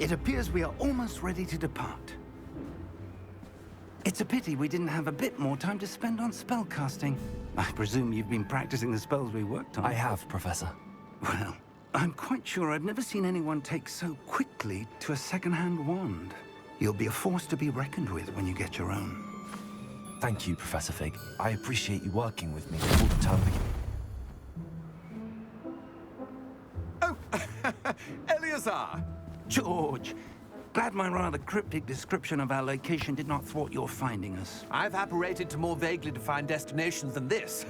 It appears we are almost ready to depart. It's a pity we didn't have a bit more time to spend on spellcasting. I presume you've been practicing the spells we worked on. I have, Professor. Well, I'm quite sure I've never seen anyone take so quickly to a second-hand wand. You'll be a force to be reckoned with when you get your own. Thank you, Professor Fig. I appreciate you working with me before the term begins. Oh, Eleazar! George! Glad my rather cryptic description of our location did not thwart your finding us. I've apparated to more vaguely defined destinations than this.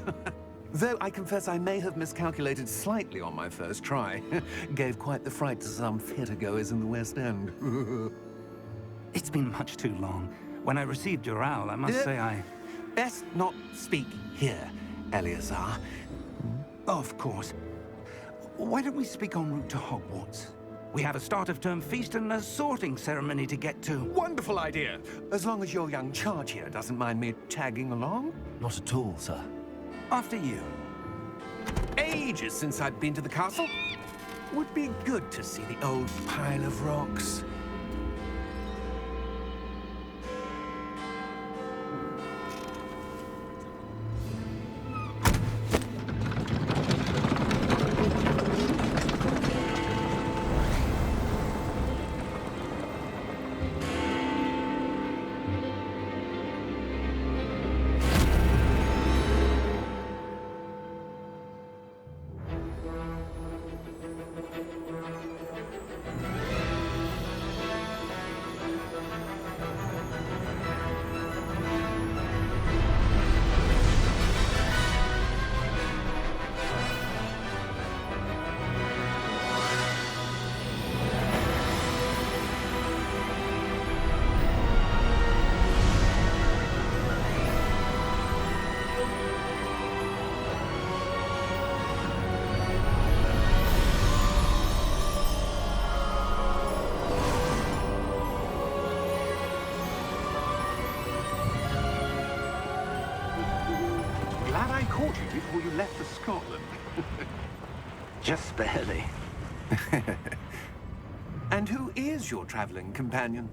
Though I confess I may have miscalculated slightly on my first try. Gave quite the fright to some theatre-goers in the West End. It's been much too long. When I received your owl, I must say I... Best not speak here, Eleazar. Of course. Why don't we speak en route to Hogwarts? We have a start-of-term feast and a sorting ceremony to get to. Wonderful idea! As long as your young charge here doesn't mind me tagging along. Not at all, sir. After you. Ages since I've been to the castle. Would be good to see the old pile of rocks. Glad I caught you before you left for Scotland. Just barely. And who is your traveling companion?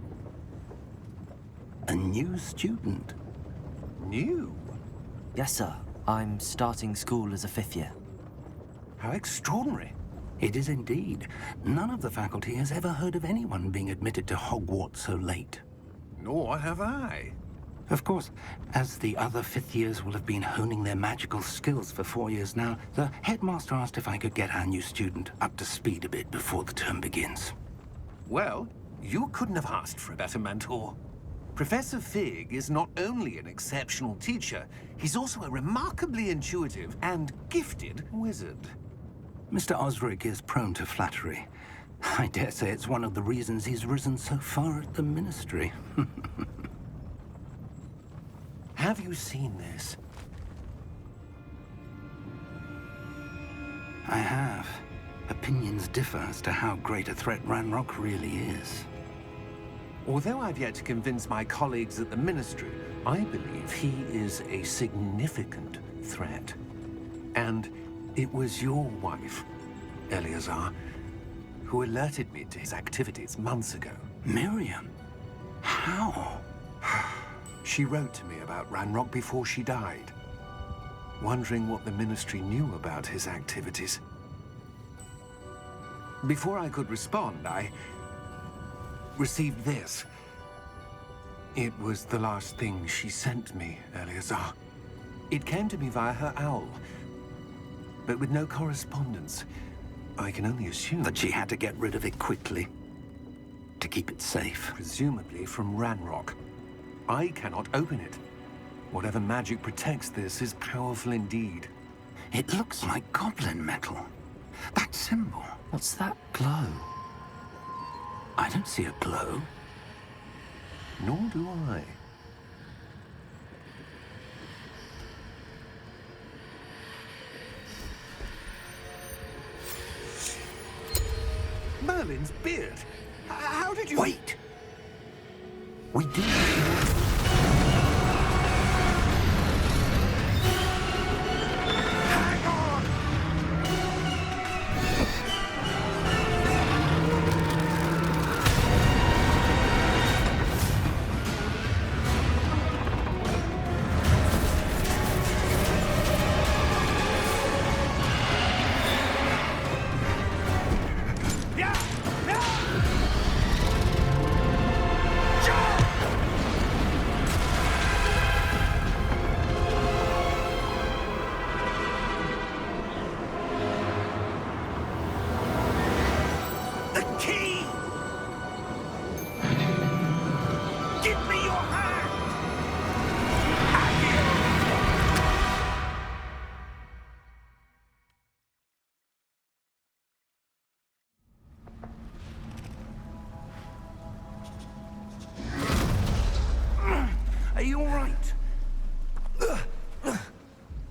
A new student. New? Yes, sir. I'm starting school as a 5th year. How extraordinary. It is indeed. None of the faculty has ever heard of anyone being admitted to Hogwarts so late. Nor have I. Of course, as the other 5th years will have been honing their magical skills for 4 years now, the headmaster asked if I could get our new student up to speed a bit before the term begins. Well, you couldn't have asked for a better mentor. Professor Fig is not only an exceptional teacher, he's also a remarkably intuitive and gifted wizard. Mr. Osric is prone to flattery. I dare say it's one of the reasons he's risen so far at the Ministry. Have you seen this? I have. Opinions differ as to how great a threat Ranrock really is. Although I've yet to convince my colleagues at the Ministry, I believe he is a significant threat. And it was your wife, Eleazar, who alerted me to his activities months ago. Miriam? How? She wrote to me about Ranrock before she died, wondering what the Ministry knew about his activities. Before I could respond, I received this. It was the last thing she sent me, Eleazar. It came to me via her owl, but with no correspondence. I can only assume That she had to get rid of it quickly, to keep it safe. presumably from Ranrock. I cannot open it. Whatever magic protects this is powerful indeed. It looks like goblin metal. That symbol. What's that glow? I don't see a glow. Nor do I. Merlin's beard. How did you... Wait! We do. Hang on!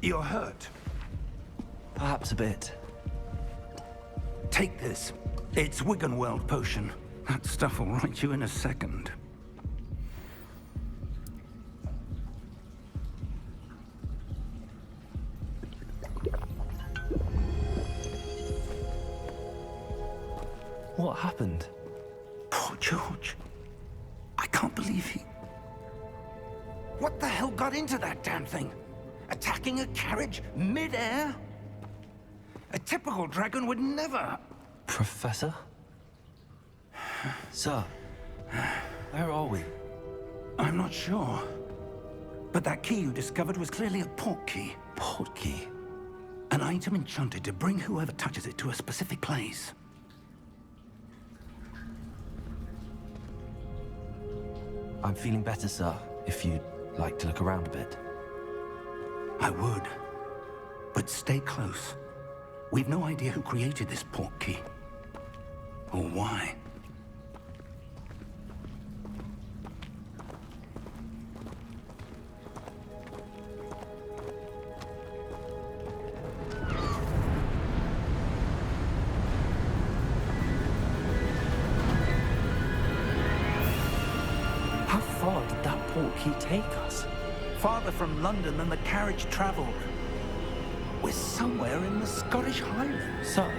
You're hurt. Perhaps a bit. Take this. It's Wiggenweld potion. That stuff will right you in a second. What happened? Poor George. I can't believe he... What the hell got into that damn thing? Attacking a carriage mid-air? A typical dragon would never... Professor? Sir, where are we? I'm not sure. But that key you discovered was clearly a port key. Port key? An item enchanted to bring whoever touches it to a specific place. I'm feeling better, sir, if you'd like to look around a bit. I would. But stay close. We've no idea who created this port key. Or why. How far did that port key take us? Farther from London than the carriage traveled. We're somewhere in the Scottish Highlands. Sir,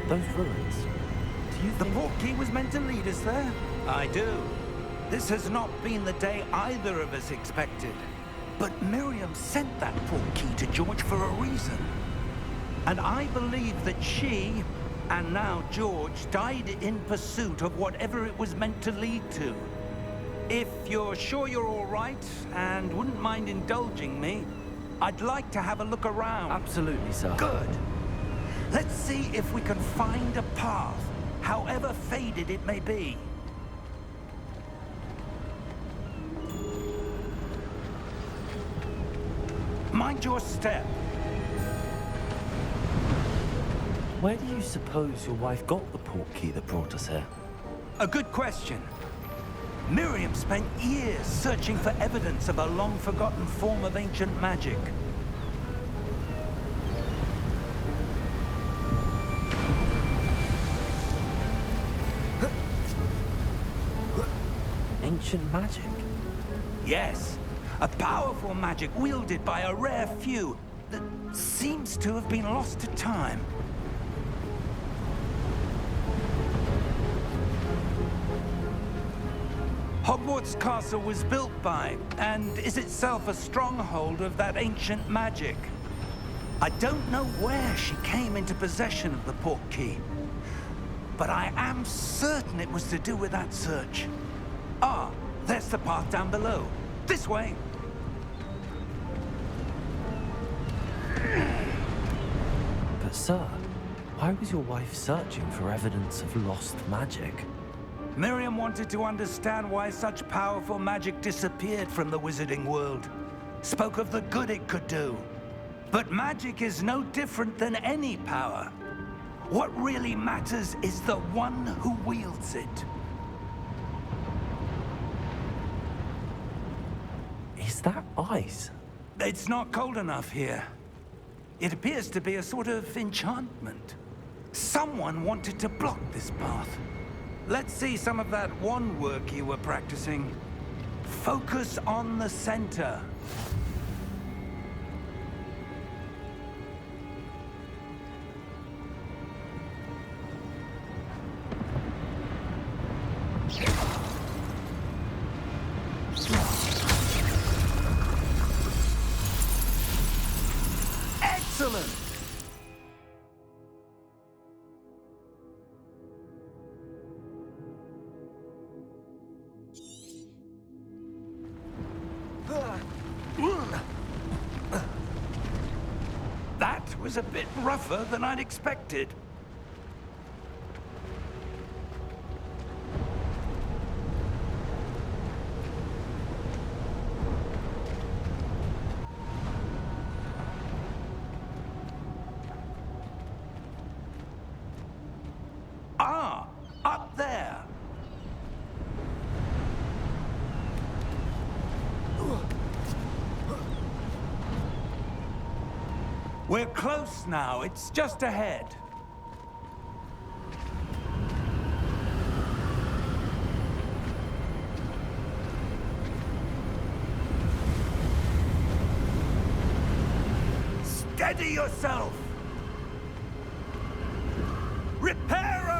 those ruins. Do you The think... port key was meant to lead us there? I do. This has not been the day either of us expected. But Miriam sent that port key to George for a reason. And I believe that she, and now George, died in pursuit of whatever it was meant to lead to. If you're sure you're all right, and wouldn't mind indulging me, I'd like to have a look around. Absolutely, sir. Good. Let's see if we can find a path, however faded it may be. Mind your step. Where do you suppose your wife got the port key that brought us here? A good question. Miriam spent years searching for evidence of a long-forgotten form of ancient magic. Ancient magic? Yes, a powerful magic wielded by a rare few that seems to have been lost to time. Hogwarts Castle was built by, and is itself a stronghold of that ancient magic. I don't know where she came into possession of the port key, but I am certain it was to do with that search. Ah, there's the path down below. This way. But sir, why was your wife searching for evidence of lost magic? Miriam wanted to understand why such powerful magic disappeared from the wizarding world. Spoke of the good it could do. But magic is no different than any power. What really matters is the one who wields it. Is that ice? It's not cold enough here. It appears to be a sort of enchantment. Someone wanted to block this path. Let's see some of that wand work you were practicing. Focus on the center. Excellent! That was a bit rougher than I'd expected. Ah, up there. We're close now. It's just ahead. Steady yourself! Reparo!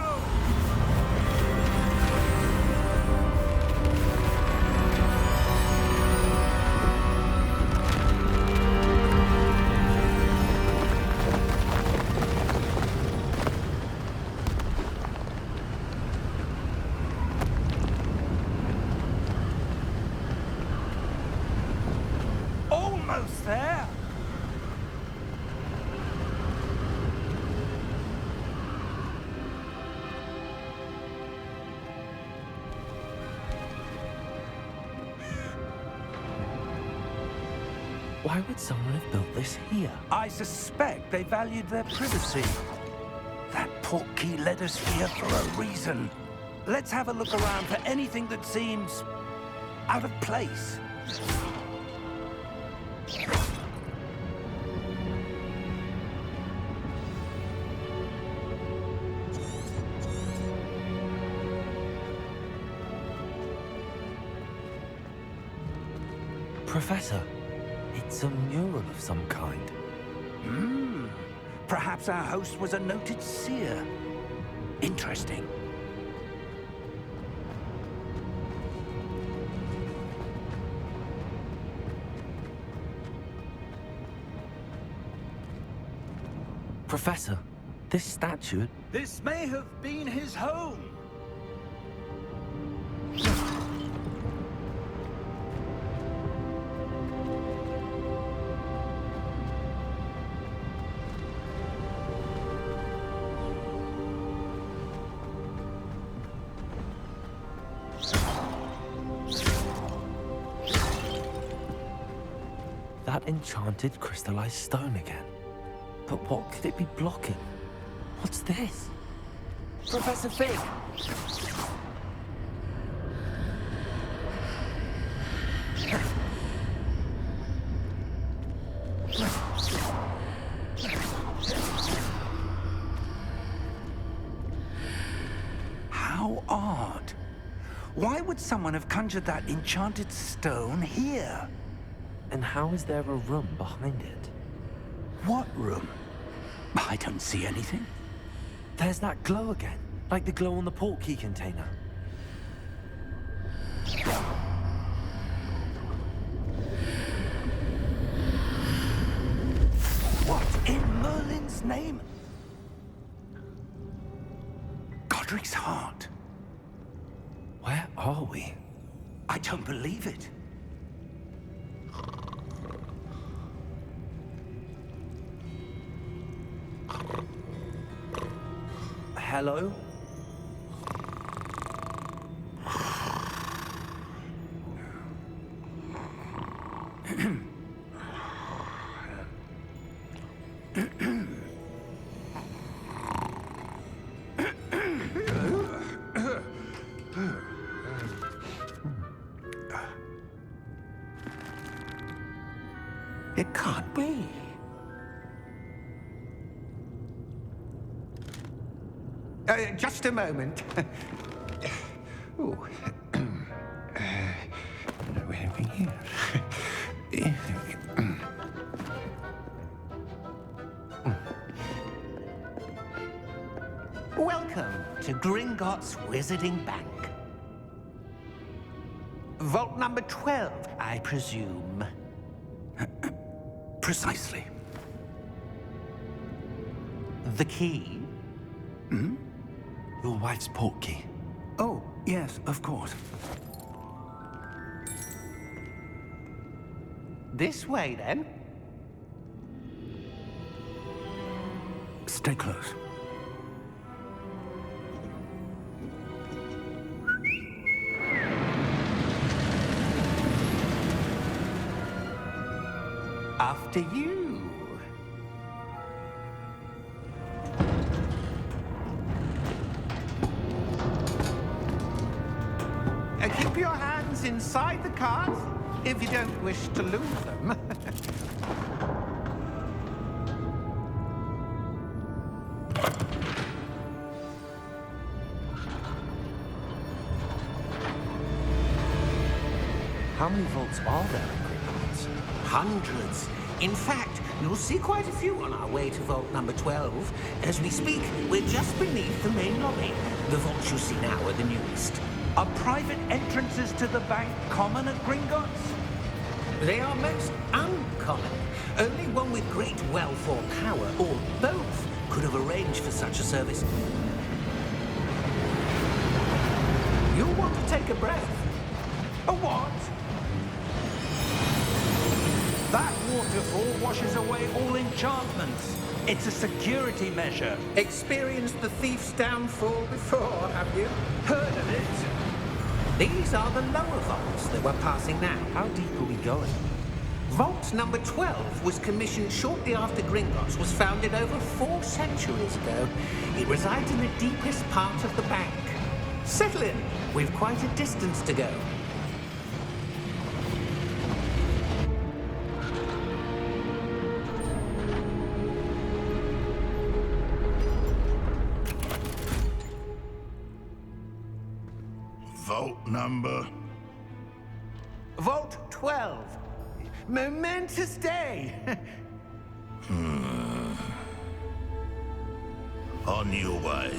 Almost there! Why would someone have built this here? I suspect they valued their privacy. That portkey led us here for a reason. Let's have a look around for anything that seems out of place. Professor, it's a mural of some kind. Perhaps our host was a noted seer. Interesting. Professor, this statue... This may have been his home. That enchanted crystallized stone again. But what could it be blocking? What's this? Professor Fig! How odd. Why would someone have conjured that enchanted stone here? And how is there a room behind it? What room? I don't see anything. There's that glow again, like the glow on the portkey container. What in Merlin's name? Godric's heart. Where are we? I don't believe it. Hello? It can't be. Just a moment. Ooh. Where are we here? Welcome to Gringotts Wizarding Bank. Vault number 12, I presume. Precisely. The key? Your wife's portkey. Oh, yes, of course. This way, then. Stay close. After you. Keep your hands inside the cart if you don't wish to lose them. How many vaults are there in Hogwarts? Hundreds. In fact, you'll see quite a few on our way to vault number 12. As we speak, we're just beneath the main lobby. The vaults you see now are the newest. Are private entrances to the bank common at Gringotts? They are most uncommon. Only one with great wealth or power, or both, could have arranged for such a service. You'll want to take a breath. A what? That waterfall washes away all enchantments. It's a security measure. Experienced the thief's downfall before, have you? Heard of it? These are the lower vaults that we're passing now. How deep are we going? Vault number 12 was commissioned shortly after Gringotts was founded over 4 centuries ago. It resides in the deepest part of the bank. Settle in. We've quite a distance to go. Vault number? Vault 12. Momentous day. On your way.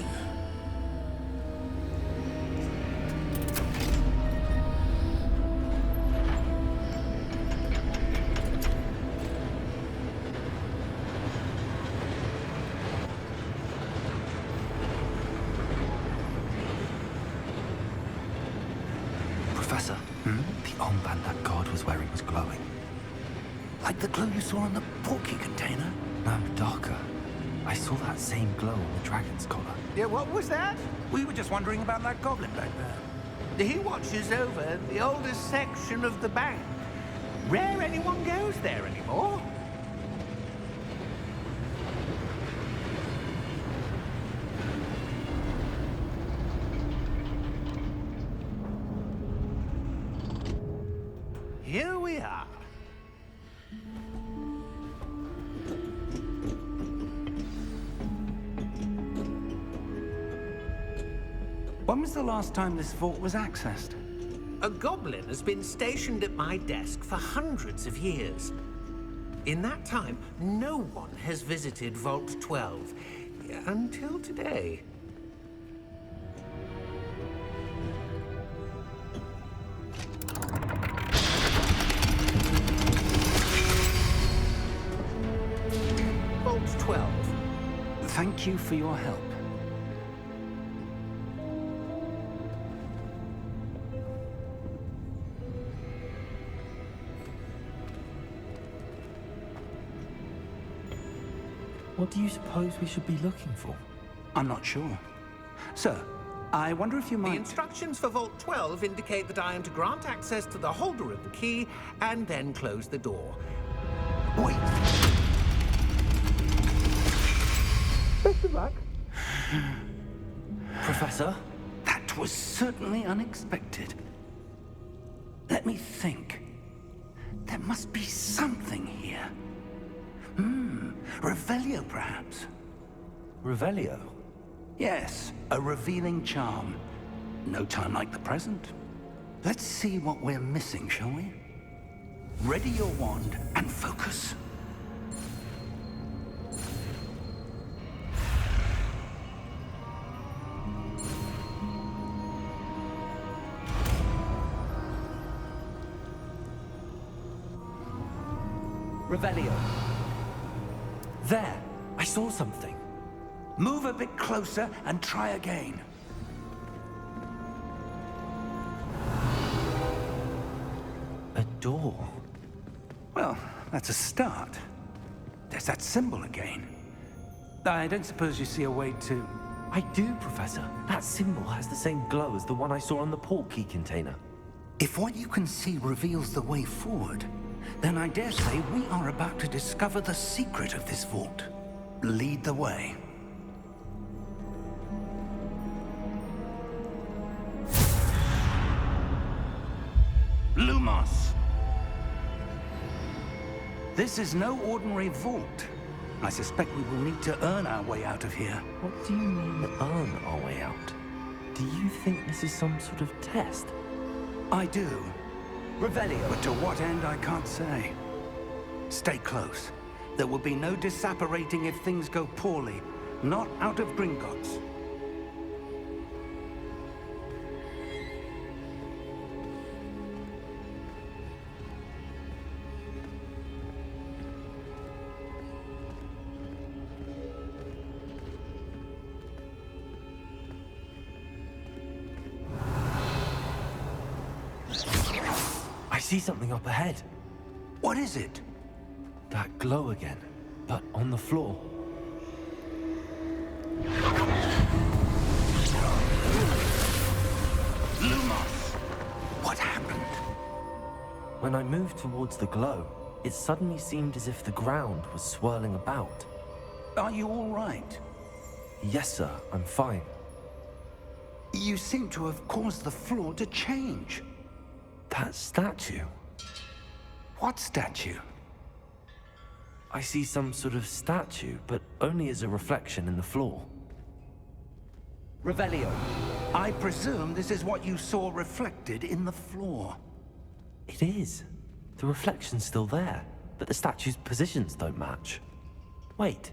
Professor, the armband that guard was wearing was glowing. Like the glow you saw in the porky container? No, darker. I saw that same glow on the dragon's collar. Yeah, what was that? We were just wondering about that goblin back there. He watches over the oldest section of the bank. Rare anyone goes there anymore. Here we are. When was the last time this vault was accessed? A goblin has been stationed at my desk for hundreds of years. In that time, no one has visited Vault 12. Until today. Vault 12. Thank you for your help. What do you suppose we should be looking for? I'm not sure. Sir, I wonder if you The might... instructions for Vault 12 indicate that I am to grant access to the holder of the key and then close the door. Wait. Best of luck. Professor? That was certainly unexpected. Let me think. There must be something here. Revelio, perhaps? Revelio? Yes, a revealing charm. No time like the present. Let's see what we're missing, shall we? Ready your wand and focus. Revelio. There! I saw something. Move a bit closer and try again. A door. Well, that's a start. There's that symbol again. I don't suppose you see a way to... I do, Professor. That symbol has the same glow as the one I saw on the port key container. If what you can see reveals the way forward, then I dare say we are about to discover the secret of this vault. Lead the way. Lumos! This is no ordinary vault. I suspect we will need to earn our way out of here. What do you mean, earn our way out? Do you think this is some sort of test? I do. Revelio. But to what end, I can't say. Stay close. There will be no disapparating if things go poorly. Not out of Gringotts. I see something up ahead. What is it? That glow again, but on the floor. Lumos! What happened? When I moved towards the glow, it suddenly seemed as if the ground was swirling about. Are you all right? Yes, sir, I'm fine. You seem to have caused the floor to change. That statue. What statue? I see some sort of statue, but only as a reflection in the floor. Revelio, I presume this is what you saw reflected in the floor. It is. The reflection's still there, but the statue's positions don't match. Wait,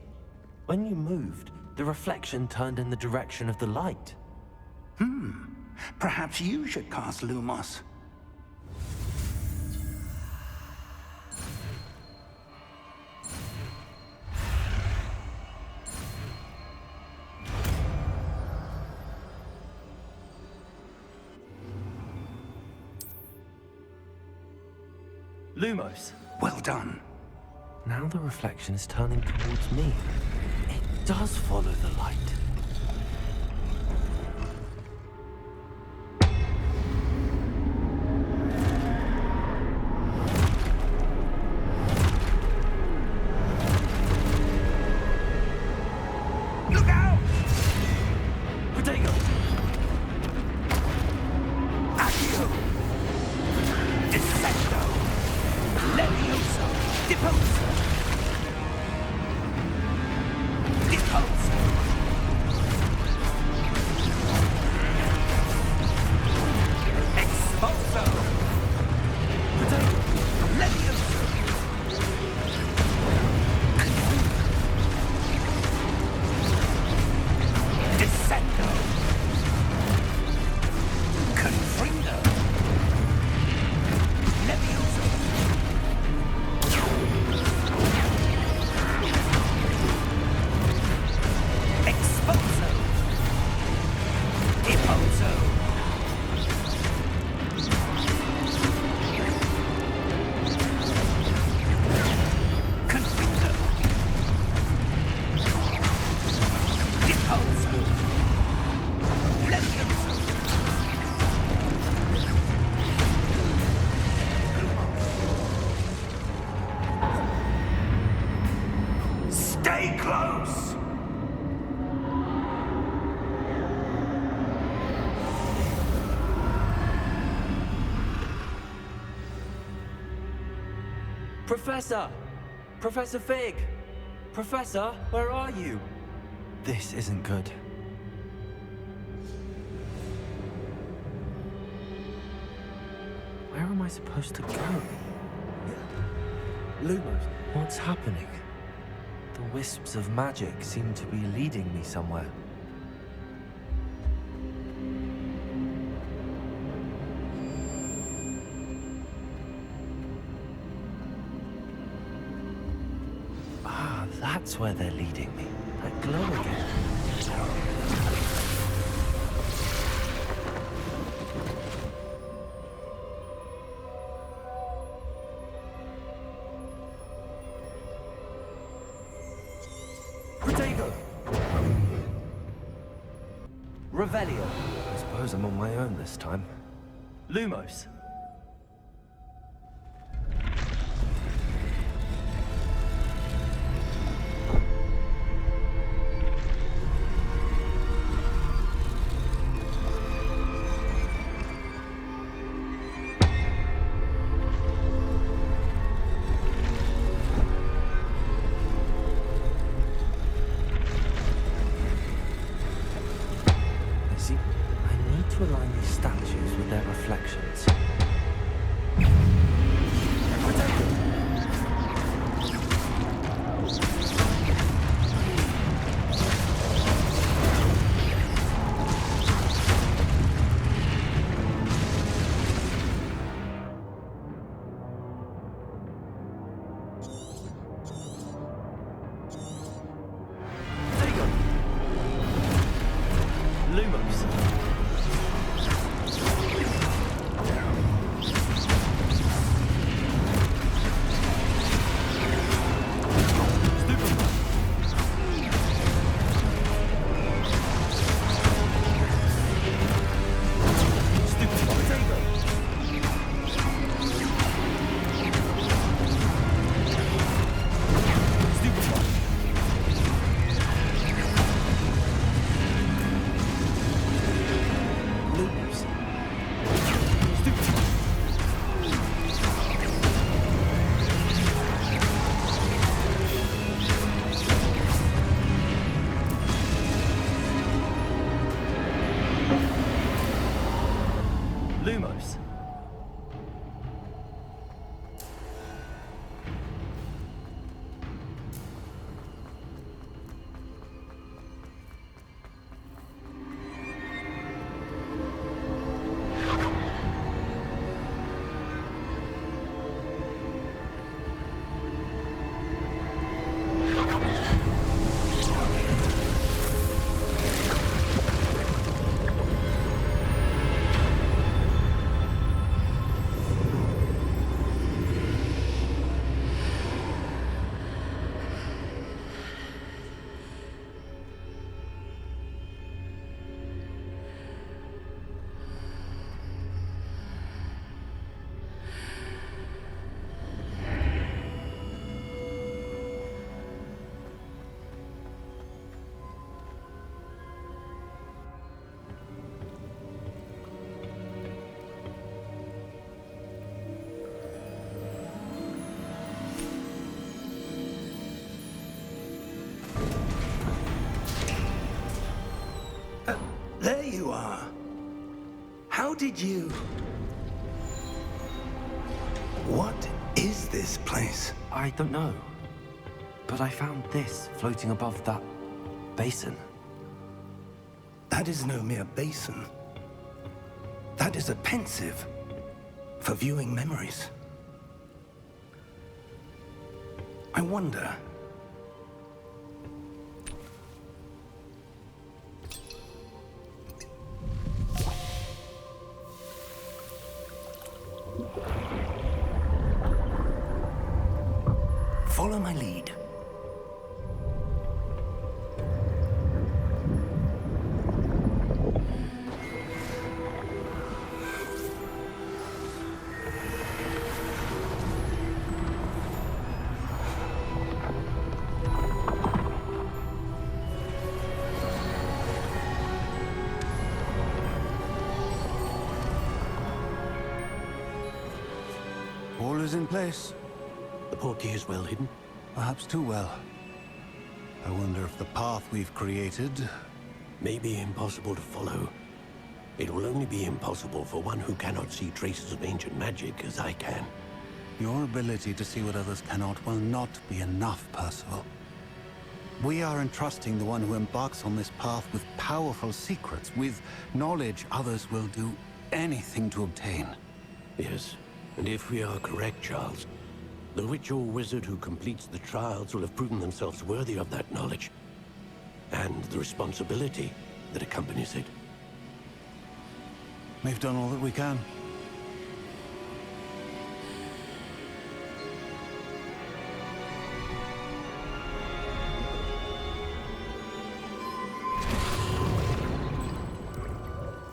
when you moved, the reflection turned in the direction of the light. Perhaps you should cast Lumos. Lumos! Well done. Now the reflection is turning towards me. It does follow the light. Look out! Protego! Accio! Descendo! Levioso! Deposo! Deposo! Expulso! Protego! Levioso! Descendo! Confrindo! Levioso! Expulso! Deposo! Confrindo! Deposo! Levioso! Stay close! Professor! Professor Fig! Professor, where are you? This isn't good. Where am I supposed to go? Lumos, what's happening? The wisps of magic seem to be leading me somewhere. Ah, that's where they're leading me. That glow again. Protego! Revelio. I suppose I'm on my own this time. Lumos. to align these statues with their reflections. Lumos. There you are. How did you... What is this place? I don't know. But I found this floating above that basin. That is no mere basin. That is a pensive for viewing memories. I wonder... Follow my lead. All is in place. The portkey is well hidden. Perhaps too well. I wonder if the path we've created... May be impossible to follow. It will only be impossible for one who cannot see traces of ancient magic as I can. Your ability to see what others cannot will not be enough, Percival. We are entrusting the one who embarks on this path with powerful secrets, with knowledge others will do anything to obtain. Yes, and if we are correct, Charles, the witch or wizard who completes the trials will have proven themselves worthy of that knowledge, and the responsibility that accompanies it. We've done all that we can.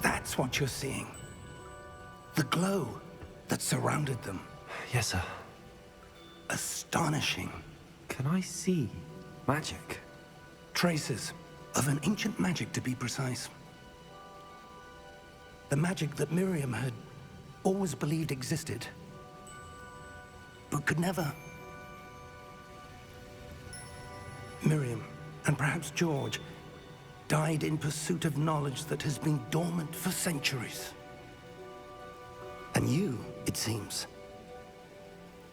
That's what you're seeing. The glow that surrounded them. Yes, sir. Astonishing. Can I see magic? Traces of an ancient magic, to be precise. The magic that Miriam had always believed existed, but could never. Miriam, and perhaps George, died in pursuit of knowledge that has been dormant for centuries. And you, it seems,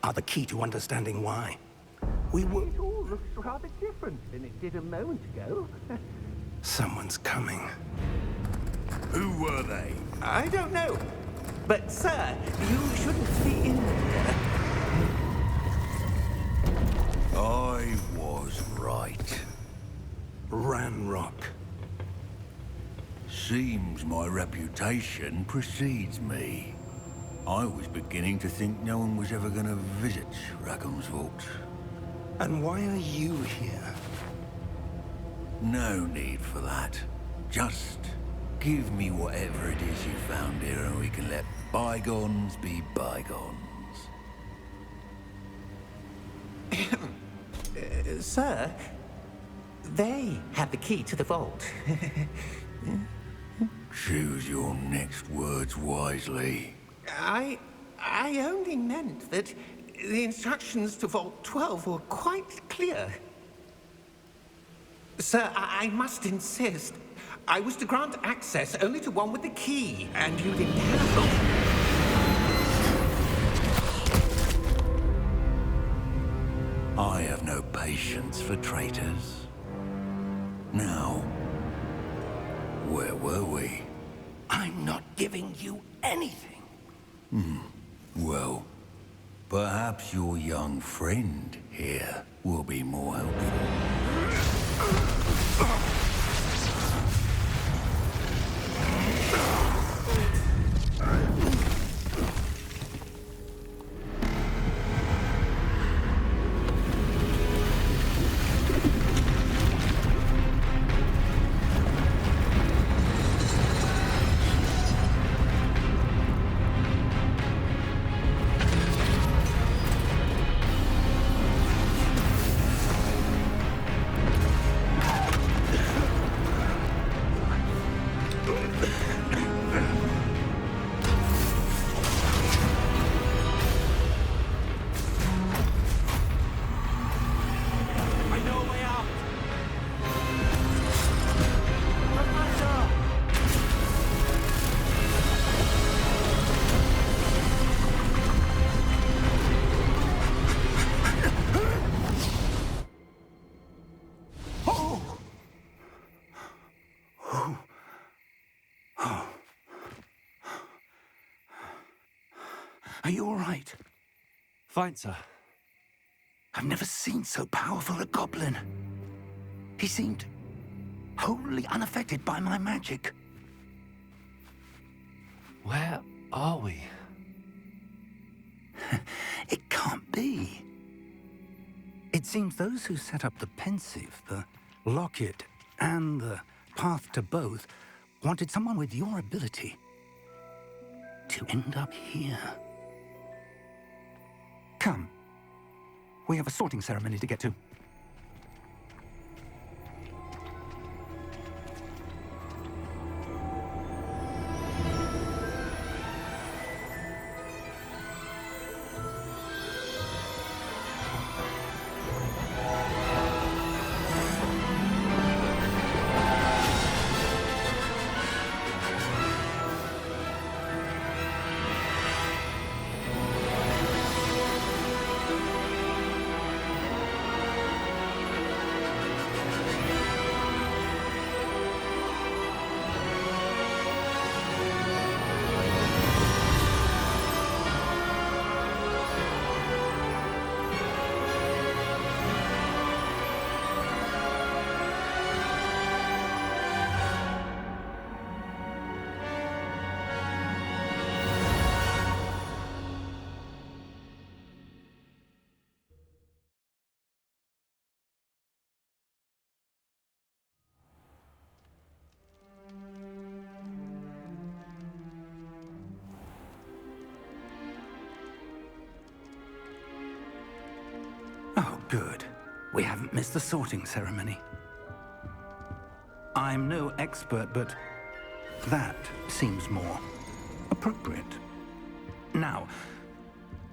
are the key to understanding why. We were... It all looks rather different than it did a moment ago. Someone's coming. Who were they? I don't know. But, sir, you shouldn't be in here. I was right. Ranrock. Seems my reputation precedes me. I was beginning to think no one was ever going to visit Rackham's vault. And why are you here? No need for that. Just give me whatever it is you found here and we can let bygones be bygones. Sir, they have the key to the vault. Choose your next words wisely. I only meant that the instructions to Vault 12 were quite clear. Sir, I must insist. I was to grant access only to one with the key, and you didn't have them. I have no patience for traitors. Now, where were we? I'm not giving you anything. Well, perhaps your young friend here will be more helpful. Are you all right? Fine, sir. I've never seen so powerful a goblin. He seemed wholly unaffected by my magic. Where are we? It can't be. It seems those who set up the pensive, the locket, and the path to both wanted someone with your ability to end up here. Come. We have a sorting ceremony to get to. Oh, good. We haven't missed the sorting ceremony. I'm no expert, but that seems more appropriate. Now,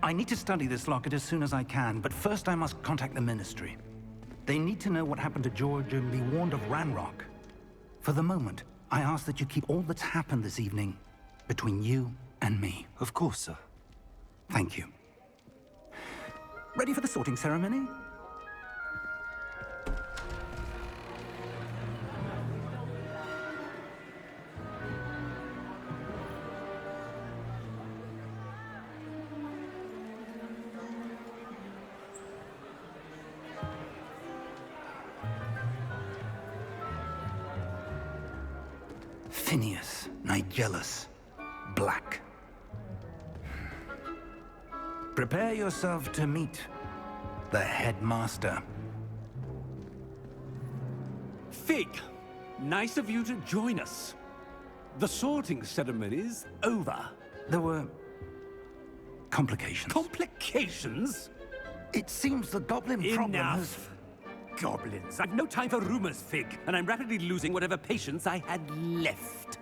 I need to study this locket as soon as I can, but first I must contact the Ministry. They need to know what happened to George and be warned of Ranrock. For the moment, I ask that you keep all that's happened this evening between you and me. Of course, sir. Thank you. Ready for the sorting ceremony? Phineas, Nigellus, Black. Prepare yourself to meet the headmaster. Fig, nice of you to join us. The sorting ceremony's over. There were complications. Complications? It seems the goblin problem has... Enough. Goblins. I've no time for rumors, Fig, and I'm rapidly losing whatever patience I had left.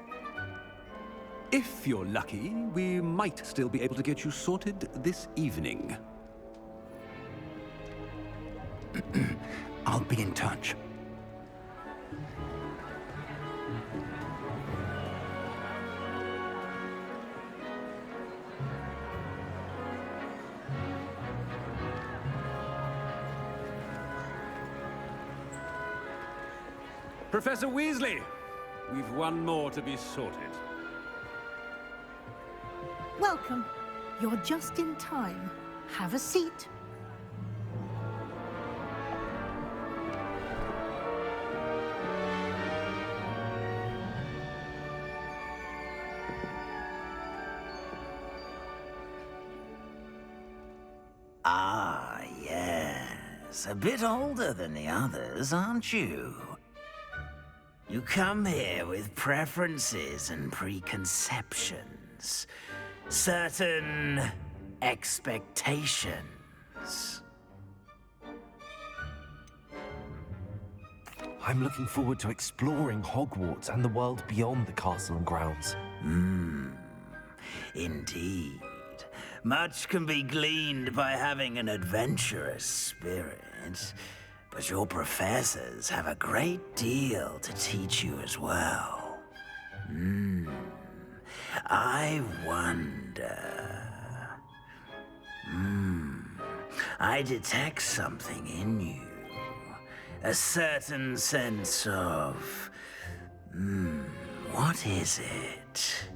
If you're lucky, we might still be able to get you sorted this evening. I'll be in touch. Professor Weasley, we've one more to be sorted. Welcome. You're just in time. Have a seat. Ah, yes. A bit older than the others, aren't you? You come here with preferences and preconceptions. Certain expectations. I'm looking forward to exploring Hogwarts and the world beyond the castle and grounds. Indeed. Much can be gleaned by having an adventurous spirit, but your professors have a great deal to teach you as well. I wonder... I detect something in you. A certain sense of... what is it?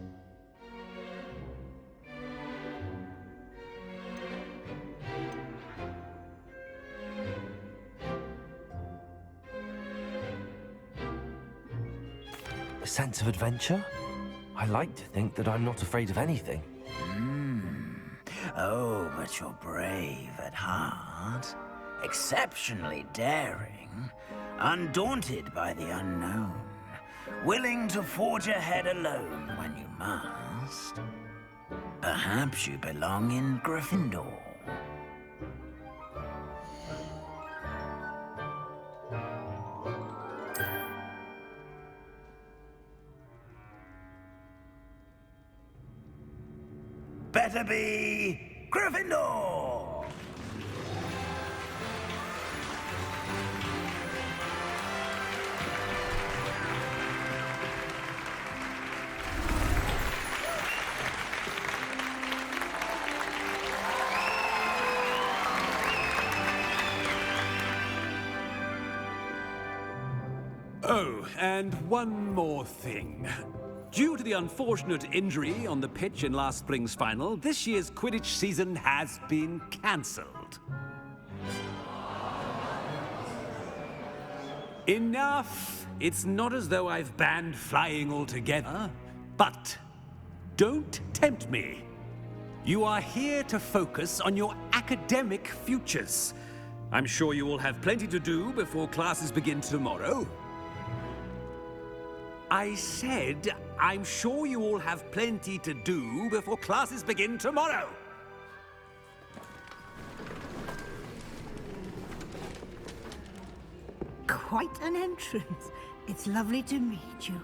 A sense of adventure? I like to think that I'm not afraid of anything. Oh, but you're brave at heart. Exceptionally daring. Undaunted by the unknown. Willing to forge ahead alone when you must. Perhaps you belong in Gryffindor. Better be Gryffindor! Oh, and one more thing. Due to the unfortunate injury on the pitch in last spring's final, this year's Quidditch season has been cancelled. Enough! It's not as though I've banned flying altogether, but don't tempt me. You are here to focus on your academic futures. I'm sure you will have plenty to do before classes begin tomorrow. I said, I'm sure you all have plenty to do before classes begin tomorrow. Quite an entrance. It's lovely to meet you.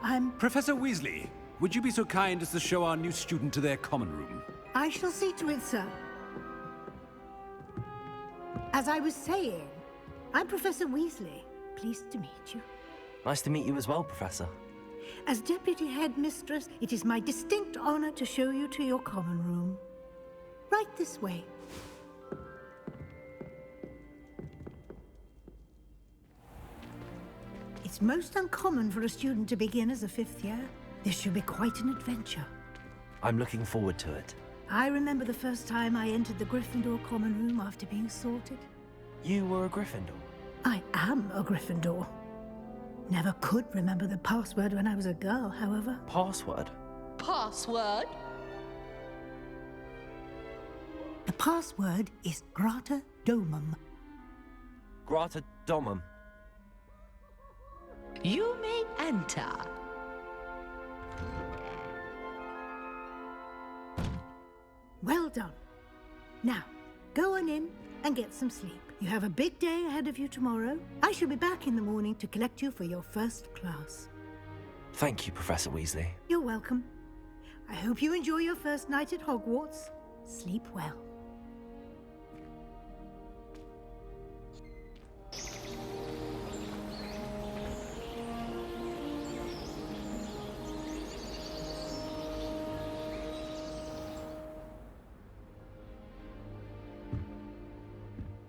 I'm... Professor Weasley, would you be so kind as to show our new student to their common room? I shall see to it, sir. As I was saying, I'm Professor Weasley. Pleased to meet you. Nice to meet you as well, Professor. As Deputy Headmistress, it is my distinct honor to show you to your common room. Right this way. It's most uncommon for a student to begin as a 5th year. This should be quite an adventure. I'm looking forward to it. I remember the first time I entered the Gryffindor common room after being sorted. You were a Gryffindor? I am a Gryffindor. Never could remember the password when I was a girl, however. Password? Password? The password is Grata Domum. Grata Domum. You may enter. Well done. Now, go on in and get some sleep. You have a big day ahead of you tomorrow. I shall be back in the morning to collect you for your first class. Thank you, Professor Weasley. You're welcome. I hope you enjoy your first night at Hogwarts. Sleep well.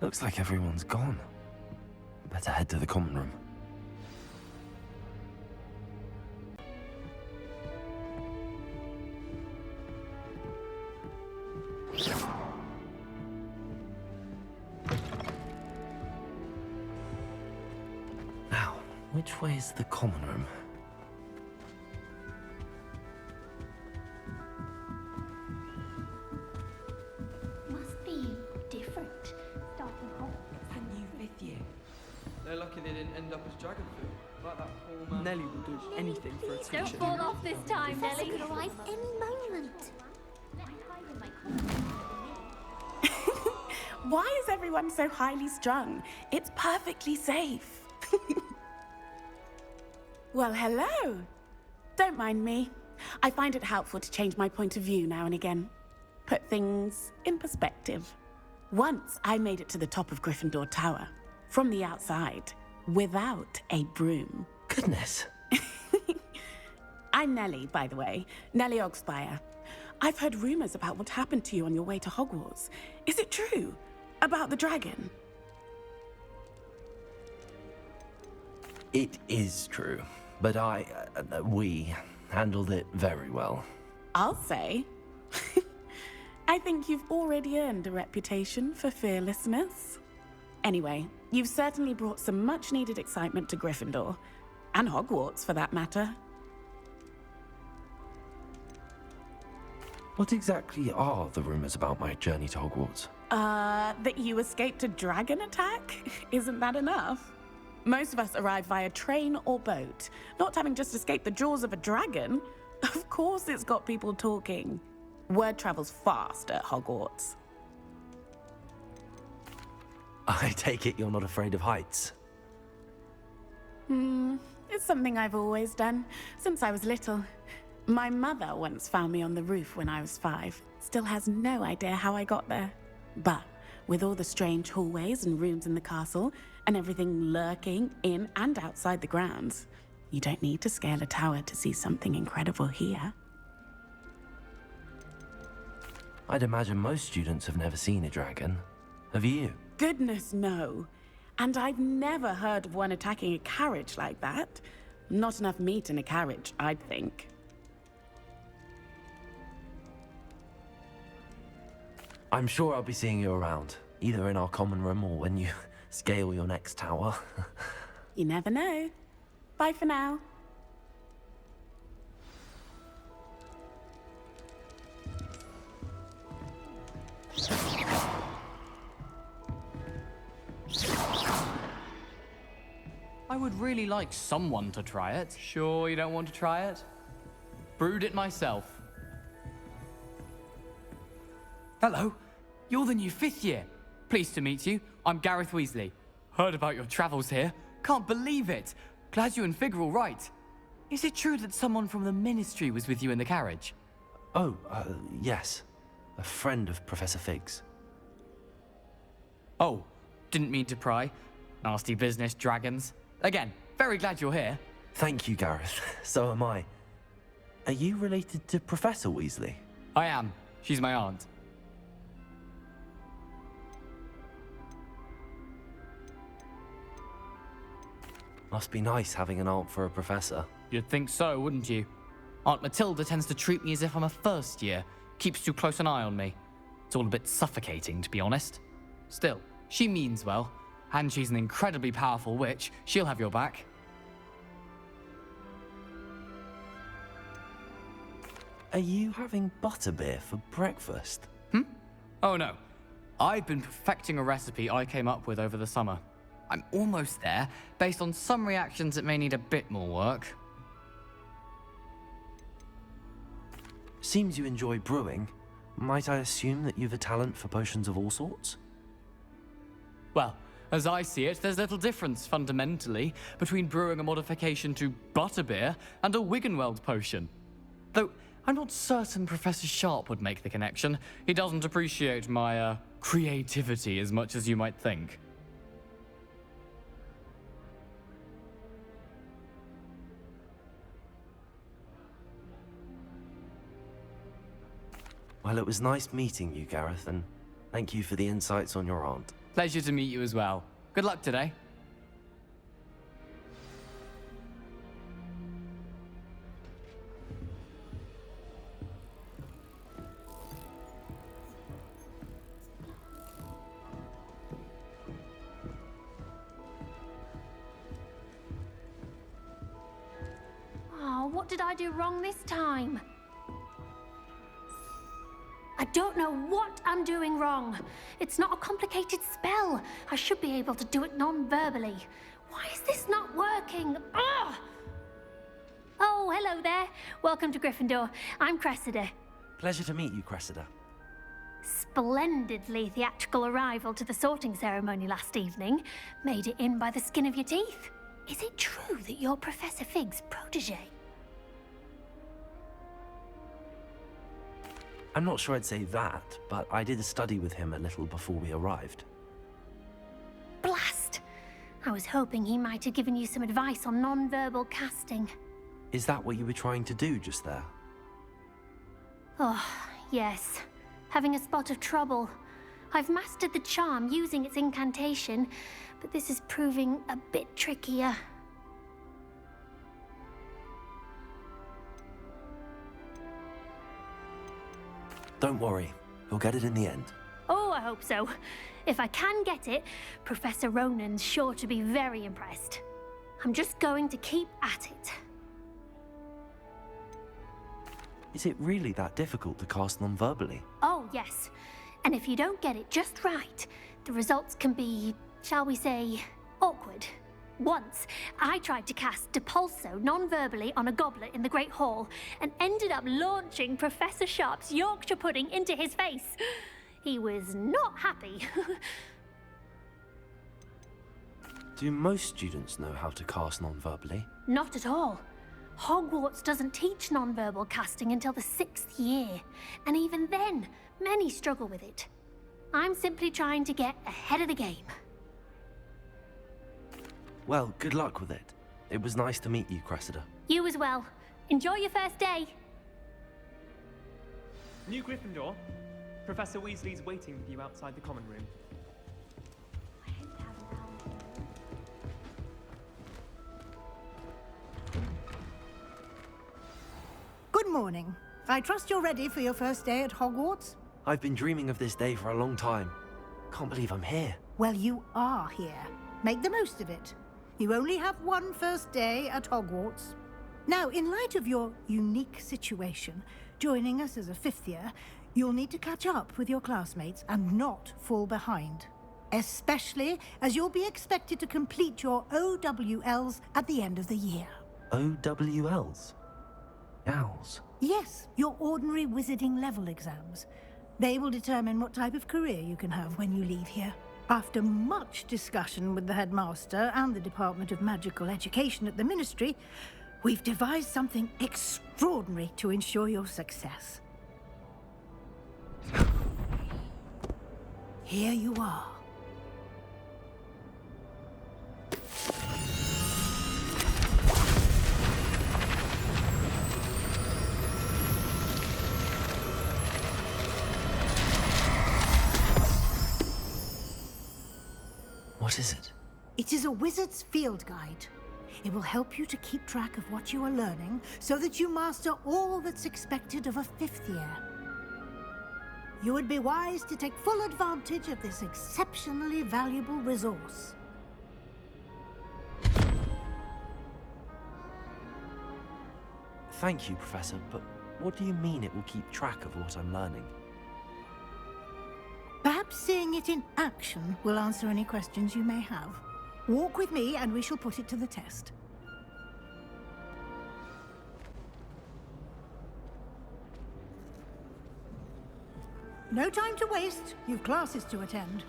Looks like everyone's gone. Better head to the common room. Now, which way is the common room? Must be different. Starting home. And you 5th year. They're lucky they didn't end up as Dragonfield, like that poor man. Nelly will do anything for Please attention. don't fall off this time, Nelly. Could arrive any moment. Why is everyone so highly strung? It's perfectly safe. Well, hello. Don't mind me. I find it helpful to change my point of view now and again. Put things in perspective. Once I made it to the top of Gryffindor Tower, from the outside, without a broom. Goodness. I'm Nellie, by the way. Nellie Ogspire. I've heard rumors about what happened to you on your way to Hogwarts. Is it true? About the dragon? It is true, but we handled it very well. I'll say. I think you've already earned a reputation for fearlessness. Anyway, you've certainly brought some much-needed excitement to Gryffindor. And Hogwarts, for that matter. What exactly are the rumors about my journey to Hogwarts? That you escaped a dragon attack? Isn't that enough? Most of us arrive via train or boat, not having just escaped the jaws of a dragon. Of course it's got people talking. Word travels fast at Hogwarts. I take it you're not afraid of heights? It's something I've always done, since I was little. My mother once found me on the roof when I was 5. Still has no idea how I got there. But with all the strange hallways and rooms in the castle, and everything lurking in and outside the grounds, you don't need to scale a tower to see something incredible here. I'd imagine most students have never seen a dragon. Have you? Goodness, no. And I've never heard of one attacking a carriage like that. Not enough meat in a carriage, I'd think. I'm sure I'll be seeing you around, either in our common room or when you scale your next tower. You never know. Bye for now. I would really like someone to try it. Sure you don't want to try it? Brewed it myself. Hello, you're the new 5th year. Pleased to meet you. I'm Gareth Weasley. Heard about your travels here. Can't believe it. Glad you and Fig are all right. Is it true that someone from the Ministry was with you in the carriage? Oh, yes. A friend of Professor Fig's. Oh, didn't mean to pry. Nasty business, dragons. Again, Very glad you're here. Thank you, Gareth. So am I. Are you related to Professor Weasley? I am. She's my aunt. Must be nice having an aunt for a professor. You'd think so, wouldn't you? Aunt Matilda tends to treat me as if I'm a first year. Keeps too close an eye on me. It's all a bit suffocating, to be honest. Still, she means well. And she's an incredibly powerful witch. She'll have your back. Are you having butterbeer for breakfast? Oh no. I've been perfecting a recipe I came up with over the summer. I'm almost there. Based on some reactions, it may need a bit more work. Seems you enjoy brewing. Might I assume that you've a talent for potions of all sorts? Well, as I see it, there's little difference, fundamentally, between brewing a modification to butterbeer and a Wiggenweld potion. Though, I'm not certain Professor Sharp would make the connection. He doesn't appreciate my, creativity as much as you might think. Well, it was nice meeting you, Gareth, and thank you for the insights on your aunt. Pleasure to meet you as well. Good luck today. Oh, what did I do wrong this time? I don't know what I'm doing wrong. It's not a complicated spell. I should be able to do it non-verbally. Why is this not working? Ugh! Oh, hello there. Welcome to Gryffindor. I'm Cressida. Pleasure to meet you, Cressida. Splendidly theatrical arrival to the sorting ceremony last evening. Made it in by the skin of your teeth. Is it true that you're Professor Fig's protege? I'm not sure I'd say that, but I did study with him a little before we arrived. Blast! I was hoping he might have given you some advice on non-verbal casting. Is that what you were trying to do just there? Oh, yes. Having a spot of trouble. I've mastered the charm using its incantation, but this is proving a bit trickier. Don't worry, you'll get it in the end. Oh, I hope so. If I can get it, Professor Ronan's sure to be very impressed. I'm just going to keep at it. Is it really that difficult to cast non-verbally? Oh, yes. And if you don't get it just right, the results can be, shall we say, awkward. Once, I tried to cast Depulso non-verbally on a goblet in the Great Hall and ended up launching Professor Sharp's Yorkshire pudding into his face. He was not happy. Do most students know how to cast non-verbally? Not at all. Hogwarts doesn't teach non-verbal casting until the 6th year, and even then, many struggle with it. I'm simply trying to get ahead of the game. Well, good luck with it. It was nice to meet you, Cressida. You as well. Enjoy your first day. New Gryffindor. Professor Weasley's waiting for you outside the common room. Good morning. I trust you're ready for your first day at Hogwarts? I've been dreaming of this day for a long time. Can't believe I'm here. Well, you are here. Make the most of it. You only have one first day at Hogwarts. Now, in light of your unique situation, joining us as a 5th year, you'll need to catch up with your classmates and not fall behind. Especially as you'll be expected to complete your OWLs at the end of the year. OWLs? Owls? Yes, your ordinary wizarding level exams. They will determine what type of career you can have when you leave here. After much discussion with the headmaster and the Department of Magical Education at the Ministry, we've devised something extraordinary to ensure your success. Here you are. What is it? It is a wizard's field guide. It will help you to keep track of what you are learning so that you master all that's expected of a 5th year. You would be wise to take full advantage of this exceptionally valuable resource. Thank you, Professor, but what do you mean it will keep track of what I'm learning? Perhaps seeing it in action will answer any questions you may have. Walk with me and we shall put it to the test. No time to waste. You've classes to attend.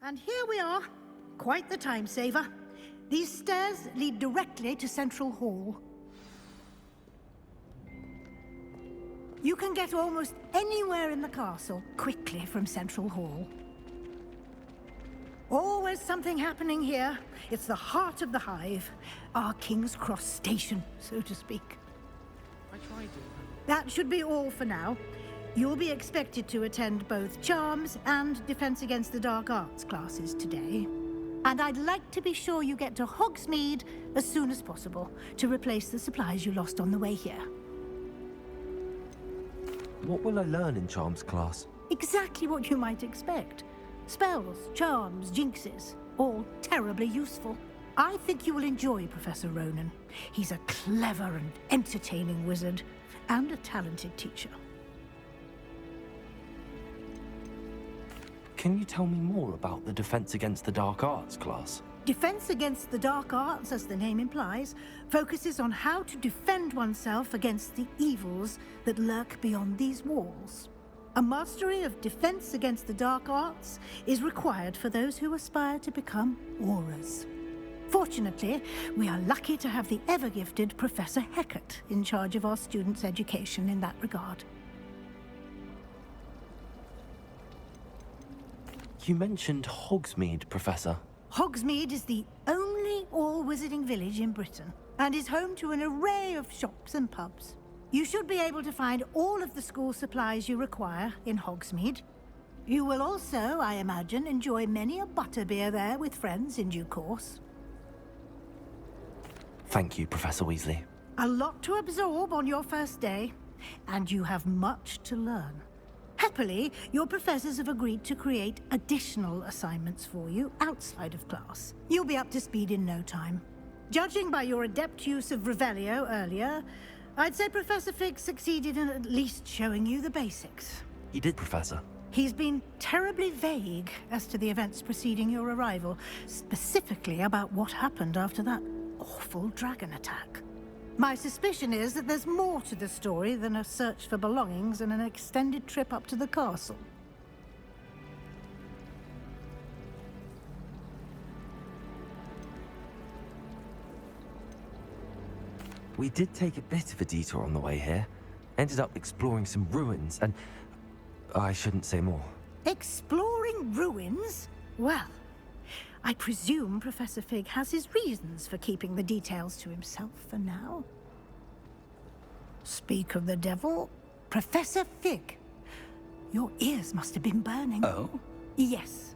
And here we are. Quite the time saver. These stairs lead directly to Central Hall. You can get almost anywhere in the castle quickly from Central Hall. Always something happening here. It's the heart of the Hive, our King's Cross station, so to speak. I tried to. That should be all for now. You'll be expected to attend both Charms and Defense Against the Dark Arts classes today. And I'd like to be sure you get to Hogsmeade as soon as possible to replace the supplies you lost on the way here. What will I learn in Charms class? Exactly what you might expect. Spells, charms, jinxes, all terribly useful. I think you will enjoy Professor Ronan. He's a clever and entertaining wizard, and a talented teacher. Can you tell me more about the Defense Against the Dark Arts class? Defense Against the Dark Arts, as the name implies, focuses on how to defend oneself against the evils that lurk beyond these walls. A mastery of Defense Against the Dark Arts is required for those who aspire to become Aurors. Fortunately, we are lucky to have the ever-gifted Professor Hecat in charge of our students' education in that regard. You mentioned Hogsmeade, Professor. Hogsmeade is the only all-wizarding village in Britain, and is home to an array of shops and pubs. You should be able to find all of the school supplies you require in Hogsmeade. You will also, I imagine, enjoy many a butterbeer there with friends in due course. Thank you, Professor Weasley. A lot to absorb on your first day, and you have much to learn. Happily, your professors have agreed to create additional assignments for you outside of class. You'll be up to speed in no time. Judging by your adept use of Revelio earlier, I'd say Professor Fig succeeded in at least showing you the basics. He did, Professor. He's been terribly vague as to the events preceding your arrival, specifically about what happened after that awful dragon attack. My suspicion is that there's more to the story than a search for belongings and an extended trip up to the castle. We did take a bit of a detour on the way here. Ended up exploring some ruins and... I shouldn't say more. Exploring ruins? Well, I presume Professor Fig has his reasons for keeping the details to himself for now. Speak of the devil, Professor Fig. Your ears must have been burning. Oh? Yes.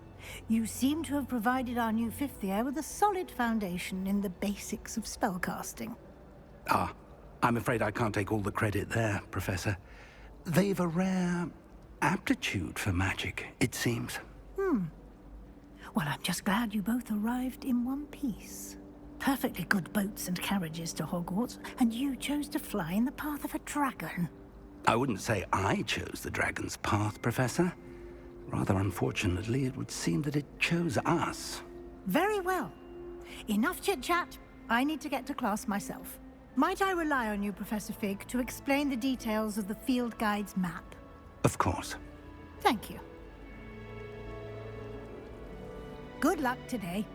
You seem to have provided our new 5th year with a solid foundation in the basics of spellcasting. Ah, I'm afraid I can't take all the credit there, Professor. They've a rare aptitude for magic, it seems. Well, I'm just glad you both arrived in one piece. Perfectly good boats and carriages to Hogwarts, and you chose to fly in the path of a dragon. I wouldn't say I chose the dragon's path, Professor. Rather unfortunately, it would seem that it chose us. Very well. Enough chit-chat. I need to get to class myself. Might I rely on you, Professor Fig, to explain the details of the field guide's map? Of course. Thank you. Good luck today.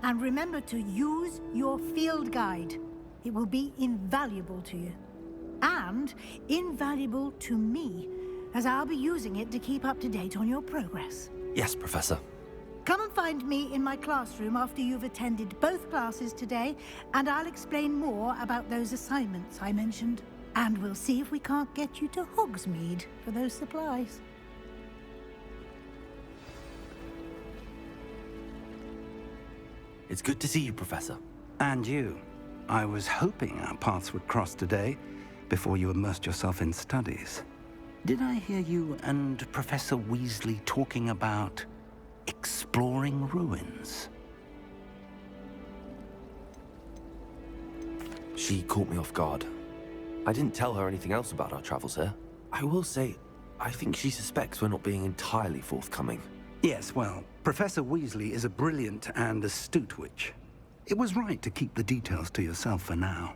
And remember to use your field guide. It will be invaluable to you. And invaluable to me, as I'll be using it to keep up to date on your progress. Yes, Professor. Come and find me in my classroom after you've attended both classes today, and I'll explain more about those assignments I mentioned. And we'll see if we can't get you to Hogsmeade for those supplies. It's good to see you, Professor. And you. I was hoping our paths would cross today, before you immersed yourself in studies. Did I hear you and Professor Weasley talking about exploring ruins? She caught me off guard. I didn't tell her anything else about our travels here. I will say, I think she suspects we're not being entirely forthcoming. Yes, well, Professor Weasley is a brilliant and astute witch. It was right to keep the details to yourself for now.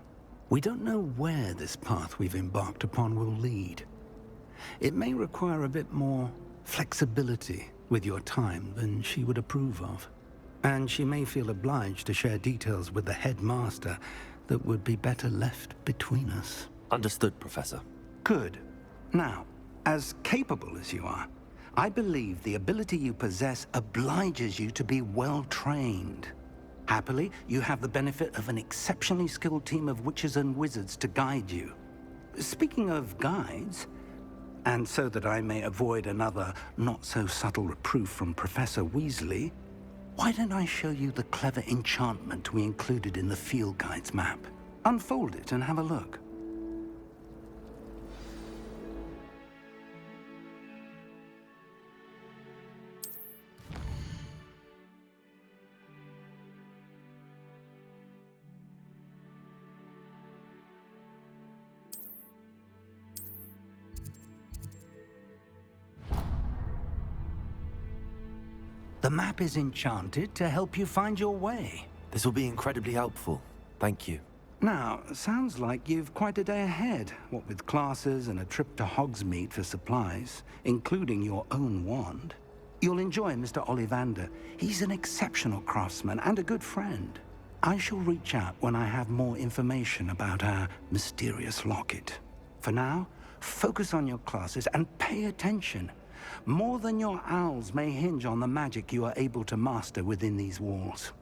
We don't know where this path we've embarked upon will lead. It may require a bit more flexibility with your time than she would approve of. And she may feel obliged to share details with the headmaster that would be better left between us. Understood, Professor. Good. Now, as capable as you are, I believe the ability you possess obliges you to be well-trained. Happily, you have the benefit of an exceptionally skilled team of witches and wizards to guide you. Speaking of guides, and so that I may avoid another not-so-subtle reproof from Professor Weasley, why don't I show you the clever enchantment we included in the field guide's map? Unfold it and have a look. The map is enchanted to help you find your way. This will be incredibly helpful. Thank you. Now, sounds like you've quite a day ahead, what with classes and a trip to Hogsmeade for supplies, including your own wand. You'll enjoy Mr. Ollivander. He's an exceptional craftsman and a good friend. I shall reach out when I have more information about our mysterious locket. For now, focus on your classes and pay attention. More than your owls may hinge on the magic you are able to master within these walls.